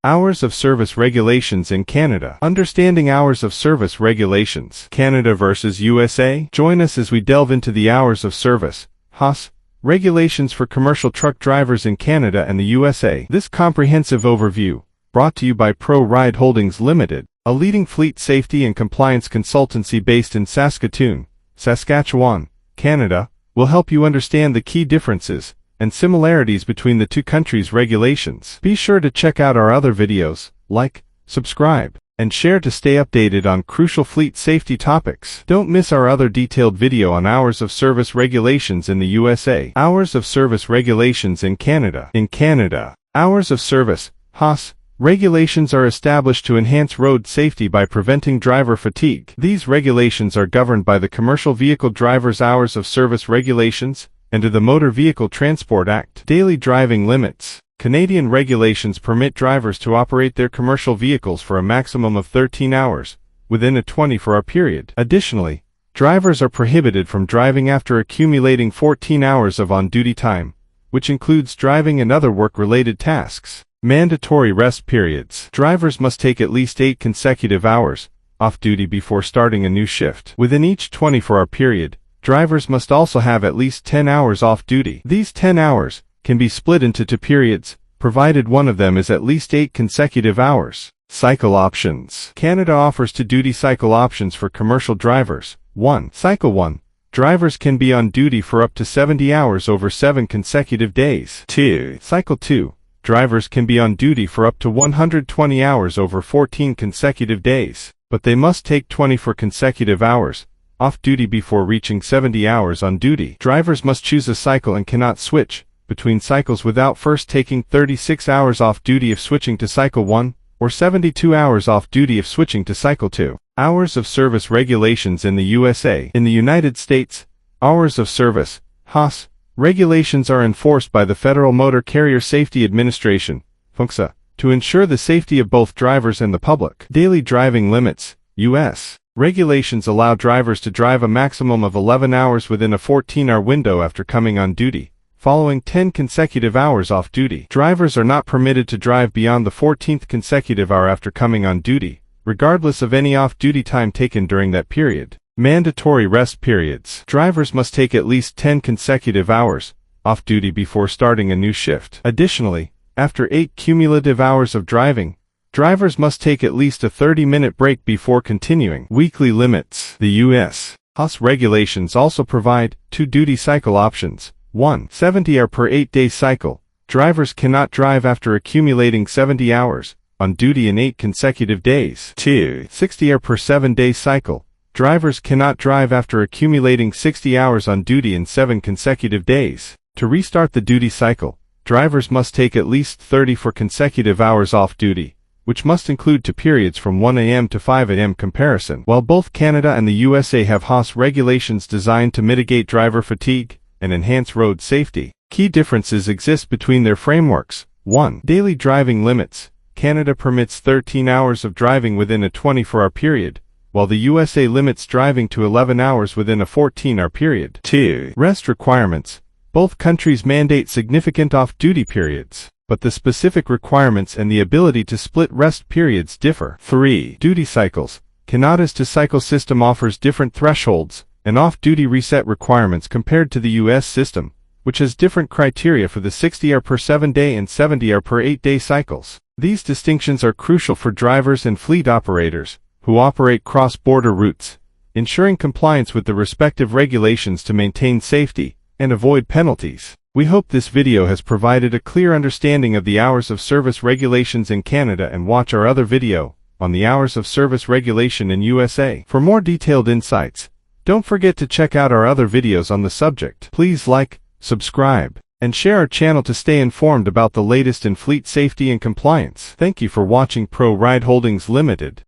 Hours of service regulations in Canada. Understanding hours of service regulations. Canada versus USA. Join us as we delve into the hours of service, HOS, regulations for commercial truck drivers in Canada and the USA. This comprehensive overview, brought to you by Pro Ride Holdings Limited, a leading fleet safety and compliance consultancy based in Saskatoon, Saskatchewan, Canada, will help you understand the key differences and similarities between the two countries' regulations. Be sure to check out our other videos, like, subscribe, and share to stay updated on crucial fleet safety topics. Don't miss our other detailed video on hours of service regulations in the USA. Hours of service regulations in Canada. In Canada, hours of service, HOS, regulations are established to enhance road safety by preventing driver fatigue. These regulations are governed by the Commercial Vehicle Drivers' Hours of Service Regulations and to the Motor Vehicle Transport Act. Daily driving limits. Canadian regulations permit drivers to operate their commercial vehicles for a maximum of 13 hours within a 24-hour period. Additionally, drivers are prohibited from driving after accumulating 14 hours of on-duty time, which includes driving and other work-related tasks. Mandatory rest periods. Drivers must take at least 8 consecutive hours off duty before starting a new shift. Within each 24-hour period, drivers must also have at least 10 hours off duty. These 10 hours can be split into 2 periods, provided one of them is at least 8 consecutive hours. Cycle options. Canada offers 2 duty cycle options for commercial drivers. 1. Cycle 1. Drivers can be on duty for up to 70 hours over 7 consecutive days. 2. Cycle 2. Drivers can be on duty for up to 120 hours over 14 consecutive days, but they must take 24 consecutive hours off duty before reaching 70 hours on duty. Drivers must choose a cycle and cannot switch between cycles without first taking 36 hours off duty if switching to cycle 1, or 72 hours off duty if switching to cycle 2. Hours of service regulations in the USA. In the United States, hours of service, HOS, regulations are enforced by the Federal Motor Carrier Safety Administration, FMCSA, to ensure the safety of both drivers and the public. Daily driving limits, U.S. regulations allow drivers to drive a maximum of 11 hours within a 14-hour window after coming on duty, following 10 consecutive hours off duty. Drivers are not permitted to drive beyond the 14th consecutive hour after coming on duty, regardless of any off-duty time taken during that period. Mandatory rest periods. Drivers must take at least 10 consecutive hours off duty before starting a new shift. Additionally, after 8 cumulative hours of driving, drivers must take at least a 30-minute break before continuing. Weekly limits. The U.S. HOS regulations also provide 2 duty cycle options. 1. 70-hour per 8-day cycle. Drivers cannot drive after accumulating 70 hours on duty in 8 consecutive days. 2. 60-hour per 7-day cycle. Drivers cannot drive after accumulating 60 hours on duty in 7 consecutive days. To restart the duty cycle, drivers must take at least 34 consecutive hours off duty, which must include 2 periods from 1 a.m. to 5 a.m. comparison. While both Canada and the USA have HOS regulations designed to mitigate driver fatigue and enhance road safety, key differences exist between their frameworks. 1. Daily driving limits. Canada permits 13 hours of driving within a 24-hour period, while the USA limits driving to 11 hours within a 14-hour period. 2. Rest requirements. Both countries mandate significant off-duty periods, but the specific requirements and the ability to split rest periods differ. 3. Duty cycles. Canada's two-cycle system offers different thresholds and off-duty reset requirements compared to the U.S. system, which has different criteria for the 60-hour per 7-day and 70-hour per 8-day cycles. These distinctions are crucial for drivers and fleet operators who operate cross-border routes, ensuring compliance with the respective regulations to maintain safety and avoid penalties. We hope this video has provided a clear understanding of the hours of service regulations in Canada, and watch our other video on the hours of service regulation in USA. For more detailed insights, don't forget to check out our other videos on the subject. Please like, subscribe, and share our channel to stay informed about the latest in fleet safety and compliance. Thank you for watching Pro Ride Holdings Limited.